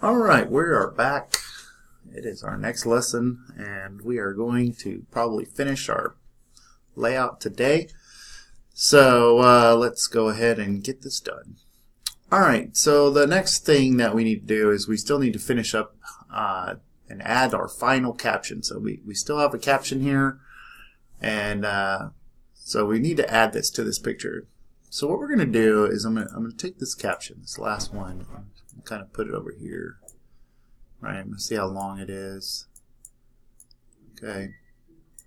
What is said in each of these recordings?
Alright, we are back. It is our next lesson, and we are going to probably finish our layout today. So let's go ahead and get this done. Alright, so the next thing that we need to do is we still need to finish up and add our final caption. So we still have a caption here, and so we need to add this to this picture. So what we're going to do is I'm going to take this caption, this last one, and kind of put it over here. Right, I'm going to see how long it is. Okay,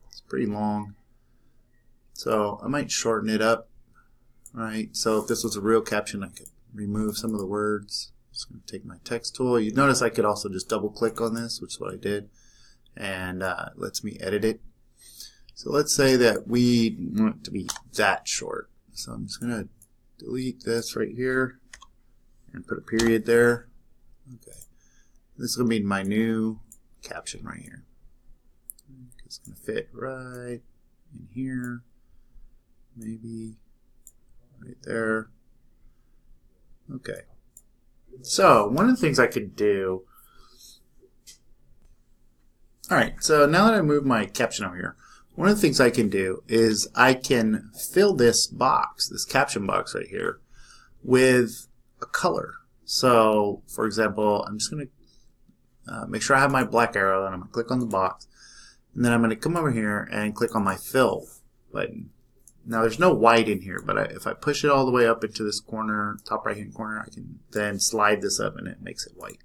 it's pretty long. So I might shorten it up. Right, so if this was a real caption, I could remove some of the words. I'm just going to take my text tool. You notice I could also just double click on this, which is what I did, and it lets me edit it. So let's say that we want it to be that short. So I'm just going to delete this right here and put a period there. Okay. This is going to be my new caption right here. It's going to fit right in here. Maybe right there. Okay. So one of the things I could do. Alright, so now that I moved my caption over here, one of the things I can do is I can fill this box, this caption box right here, with a color. So, for example, I'm just going to make sure I have my black arrow, and I'm going to click on the box, and then I'm going to come over here and click on my fill button. Now there's no white in here, but if I push it all the way up into this corner, top right hand corner, I can then slide this up and it makes it white.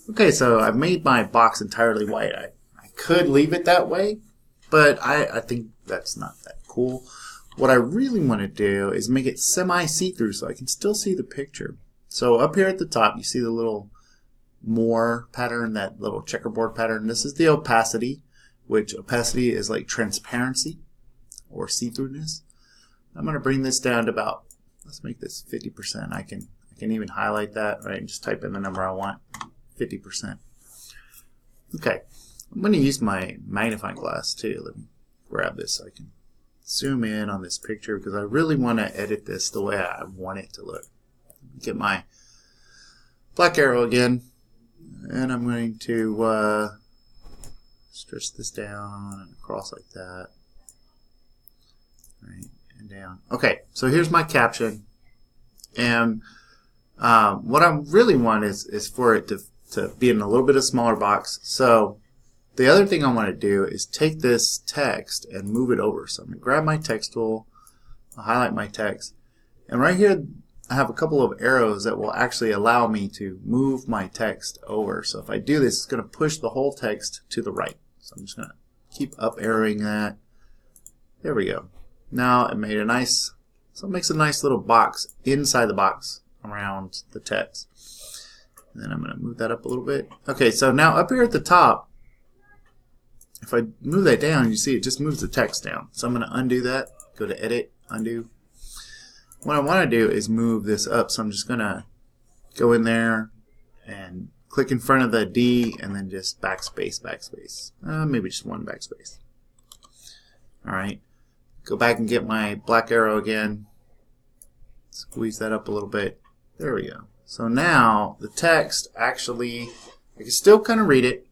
Okay, so I've made my box entirely white. I could leave it that way, but I think that's not that cool. What I really want to do is make it semi-see-through so I can still see the picture. So up here at the top you see the little more pattern, that little checkerboard pattern. This is the opacity, which opacity is like transparency or see-throughness. I'm going to bring this down to about, let's make this 50%. I can even highlight that, right, and just type in the number I want, 50%. Okay, I'm going to use my magnifying glass too. Let me grab this so I can zoom in on this picture because I really want to edit this the way I want it to look. Get my black arrow again, and I'm going to stretch this down and across like that. Right, and down. Okay, so here's my caption, and what I really want is for it to be in a little bit of smaller box. So the other thing I want to do is take this text and move it over. So I'm going to grab my text tool, I'll highlight my text, and right here I have a couple of arrows that will actually allow me to move my text over. So if I do this, it's going to push the whole text to the right. So I'm just going to keep up arrowing that. There we go. Now it made a nice, so it makes a nice little box inside the box around the text. And then I'm going to move that up a little bit. Okay, so now up here at the top, if I move that down, you see it just moves the text down. So I'm going to undo that, go to Edit, Undo. What I want to do is move this up, so I'm just going to go in there and click in front of the D and then just backspace, backspace. Maybe just one backspace. Alright. Go back and get my black arrow again. Squeeze that up a little bit. There we go. So now the text actually, I can still kind of read it.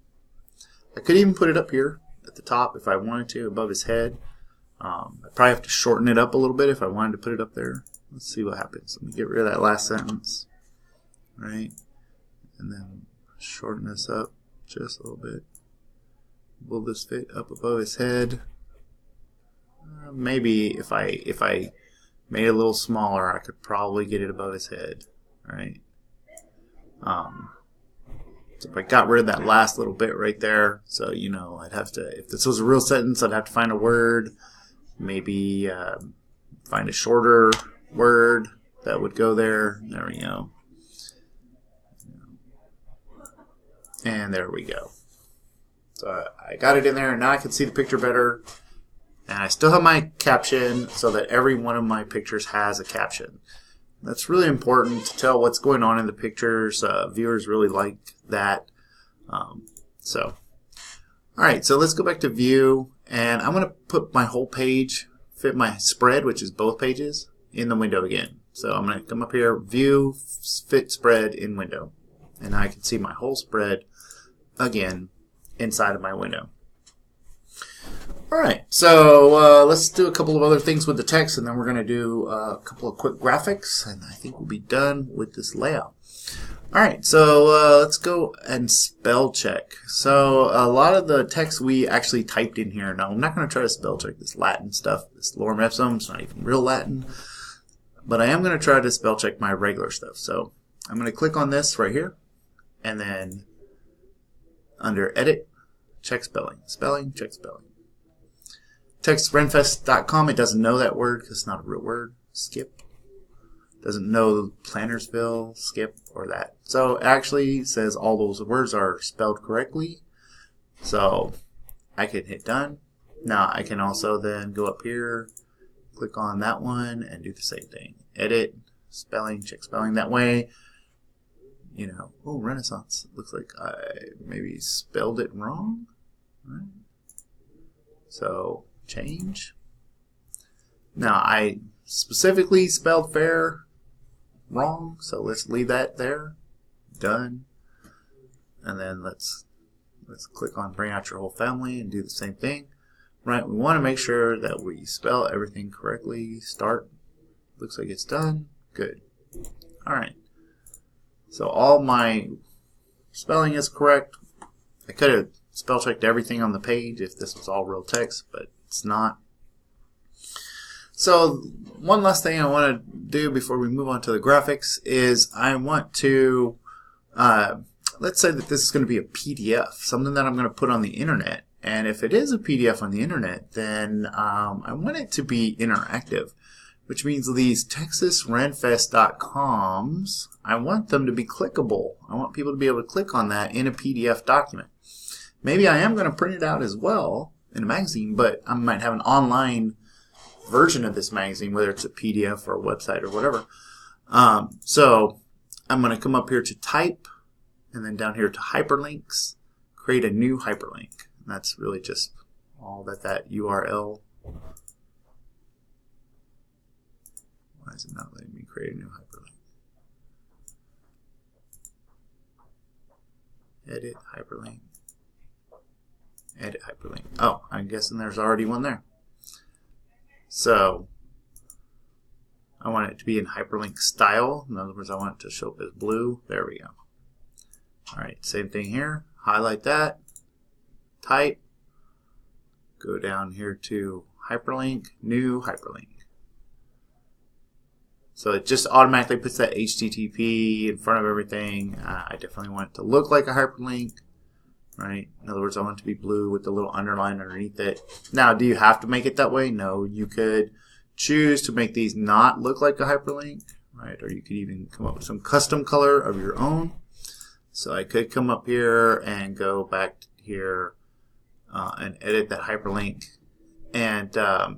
I could even put it up here at the top if I wanted to, above his head. I'd probably have to shorten it up a little bit if I wanted to put it up there. Let's see what happens. Let me get rid of that last sentence. Right? And then shorten this up just a little bit. Will this fit up above his head? Maybe if I made it a little smaller, I could probably get it above his head. Right? So if I got rid of that last little bit right there, so you know, I'd have to, if this was a real sentence, I'd have to find a word, maybe find a shorter word that would go there. There we go. And there we go. So I got it in there, and now I can see the picture better. And I still have my caption so that every one of my pictures has a caption. That's really important to tell what's going on in the pictures. Viewers really like that. Alright, so let's go back to View, and I'm going to put my whole page, fit my spread, which is both pages, in the window again. So I'm going to come up here, View, Fit Spread in Window. And I can see my whole spread again inside of my window. Alright, so let's do a couple of other things with the text, and then we're going to do a couple of quick graphics, and I think we'll be done with this layout. Alright, so let's go and spell check. So a lot of the text we actually typed in here. Now I'm not going to try to spell check this Latin stuff, this lorem ipsum. It's not even real Latin. But I am going to try to spell check my regular stuff. So I'm going to click on this right here, and then under edit, check spelling. Spelling, check spelling. Textrenfest.com, it doesn't know that word because it's not a real word. Skip. Doesn't know Plantersville, skip, or that. So it actually says all those words are spelled correctly. So I can hit done. Now I can also then go up here, click on that one, and do the same thing. Edit, spelling, check spelling. That way, you know, oh, Renaissance. Looks like I maybe spelled it wrong. Right. So change. Now I specifically spelled fair wrong, so let's leave that there. Done. And then let's click on bring out your whole family and do the same thing. Right, we want to make sure that we spell everything correctly. Start. Looks like it's done. Good. Alright. So all my spelling is correct. I could have spell checked everything on the page if this was all real text, but it's not. So one last thing I want to do before we move on to the graphics is I want to, let's say that this is going to be a PDF, something that I'm going to put on the internet. And if it is a PDF on the internet, then I want it to be interactive, which means these TexasRenfest.coms, I want them to be clickable. I want people to be able to click on that in a PDF document. Maybe I am going to print it out as well in a magazine, but I might have an online version of this magazine, whether it's a PDF or a website or whatever. So I'm going to come up here to type, and then down here to hyperlinks, create a new hyperlink. And that's really just all that URL. Why is it not letting me create a new hyperlink? Edit hyperlink. Edit hyperlink. Oh, I'm guessing there's already one there. So I want it to be in hyperlink style. In other words, I want it to show up as blue. There we go. Alright, same thing here. Highlight that. Type. Go down here to hyperlink. New hyperlink. So it just automatically puts that HTTP in front of everything. I definitely want it to look like a hyperlink. Right? In other words, I want it to be blue with the little underline underneath it. Now, do you have to make it that way? No. You could choose to make these not look like a hyperlink, right? Or you could even come up with some custom color of your own. So I could come up here and go back here and edit that hyperlink. And I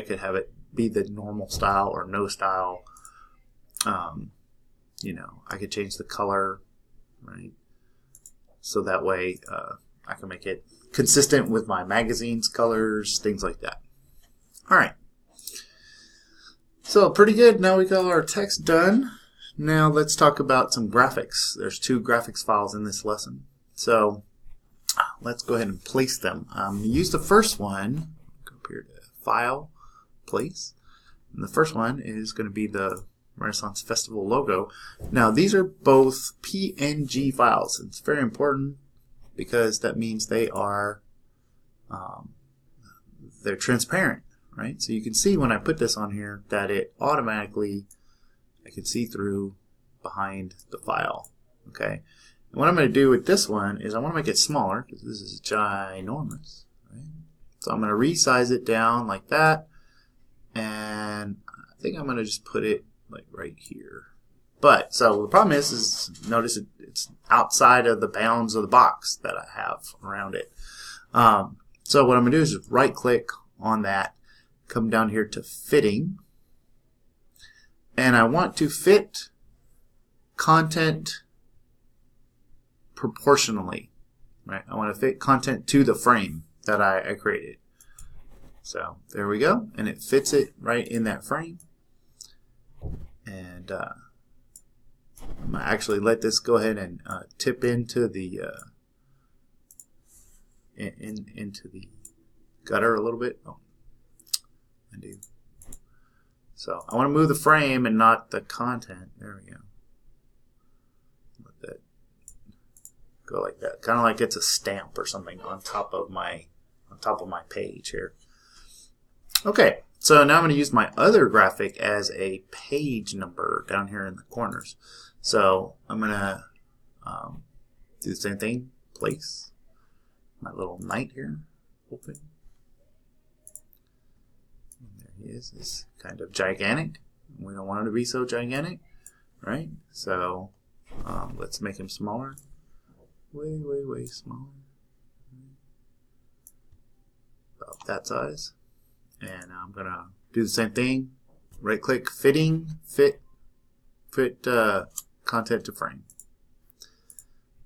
could have it be the normal style or no style. You know, I could change the color, right? So that way I can make it consistent with my magazine's colors, things like that. Alright. So pretty good. Now we got our text done. Now let's talk about some graphics. There's 2 graphics files in this lesson. So let's go ahead and place them. Use the first one. Go up here to File, Place. And the first one is going to be the Renaissance Festival logo. Now these are both PNG files. It's very important because that means they are they're transparent, right? So you can see when I put this on here that it automatically, I can see through behind the file. Okay. And what I'm going to do with this one is I want to make it smaller because this is ginormous, right? So I'm going to resize it down like that, and I think I'm going to just put it like right here. But so the problem is notice it's outside of the bounds of the box that I have around it. So what I'm going to do is just right click on that, come down here to fitting, and I want to fit content proportionally, right? I want to fit content to the frame that I created. So there we go, and it fits it right in that frame. And I'm going to actually let this go ahead and tip into the into the gutter a little bit. Oh, I do. So I want to move the frame and not the content. There we go. Let that go like that. Kind of like it's a stamp or something on top of my page here. Okay, so now I'm going to use my other graphic as a page number down here in the corners. So I'm going to do the same thing. Place my little knight here. Open. And there he is. It's kind of gigantic. We don't want him to be so gigantic, right? So let's make him smaller. Way, way, way smaller. About that size. And I'm going to do the same thing. Right click, fitting, fit content to frame.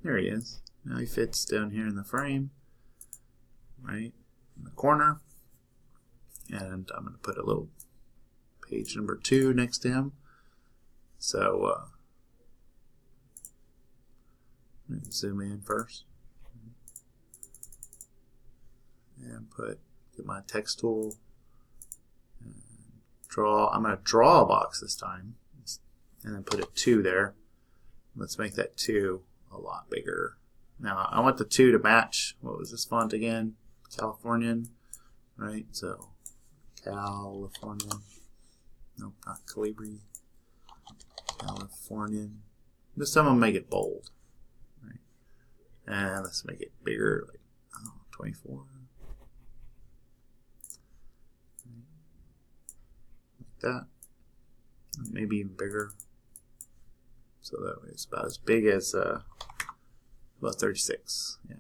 There he is. Now he fits down here in the frame, right in the corner. And I'm going to put a little page number 2 next to him. So let me zoom in first. And get my text tool. I'm going to draw a box this time and then put a 2 there. Let's make that 2 a lot bigger. Now I want the 2 to match, what was this font again? Californian, right? So Californian, nope, not Calibri, Californian. This time I'm going to make it bold, right? And let's make it bigger, like 24. That, maybe even bigger, so that way it's about as big as about 36. Yeah,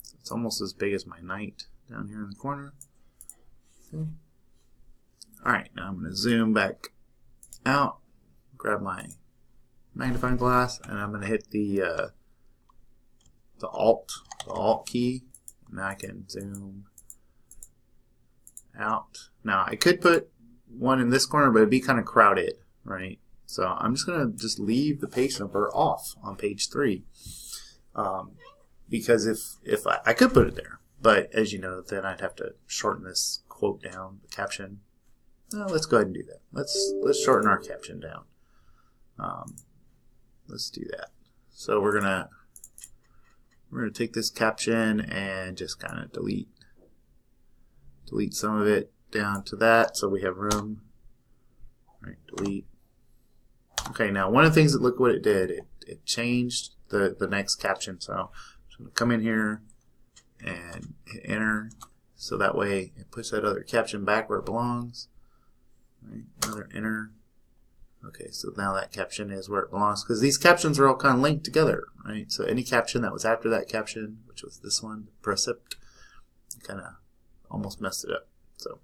so it's almost as big as my knight down here in the corner. Okay. Alright, now I'm going to zoom back out, grab my magnifying glass, and I'm going to hit the Alt key, and I can zoom out. Now I could put one in this corner, but it'd be kind of crowded, right? So I'm just going to leave the page number off on page 3, because if I could put it there, but as you know, then I'd have to shorten this quote down, the caption. Well, let's go ahead and do that. Let's shorten our caption down. Let's do that. So we're gonna take this caption and just kind of delete some of it down to that, so we have room. Right, delete. Okay, now one of the things that, look what it did. It changed the next caption. So I'm just going to come in here and hit enter, so that way it puts that other caption back where it belongs. Right, another enter. Okay, so now that caption is where it belongs, because these captions are all kind of linked together, right? So any caption that was after that caption, which was this one, precept, kind of almost messed it up. So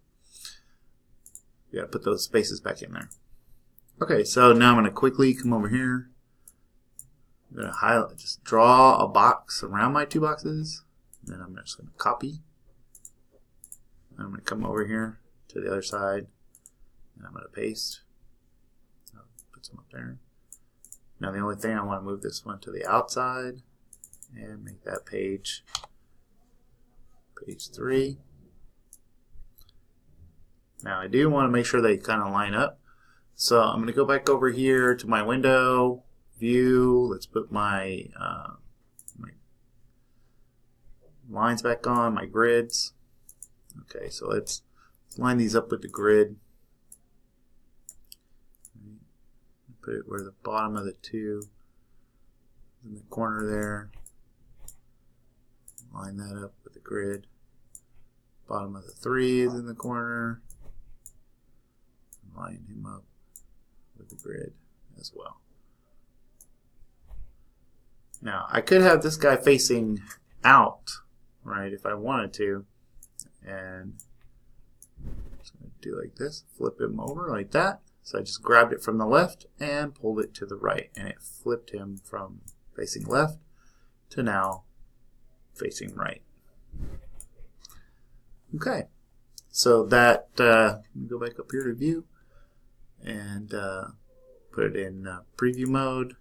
you got to put those spaces back in there. Okay, so now I'm going to quickly come over here. I'm going to highlight, just draw a box around my 2 boxes. And then I'm just going to copy. I'm going to come over here to the other side, and I'm going to paste. I'll put some up there. Now the only thing, I want to move this one to the outside and make that page 3. Now I do want to make sure they kind of line up. So I'm going to go back over here to my window, view. Let's put my lines back on, my grids. Okay, so let's line these up with the grid. Put it where the bottom of the 2 in the corner there. Line that up with the grid. Bottom of the 3 is in the corner. Line him up with the grid as well. Now I could have this guy facing out, right, if I wanted to, and I'm just going to do like this, flip him over like that. So I just grabbed it from the left and pulled it to the right, and it flipped him from facing left to now facing right. Okay, so that let me go back up here to view and put it in preview mode.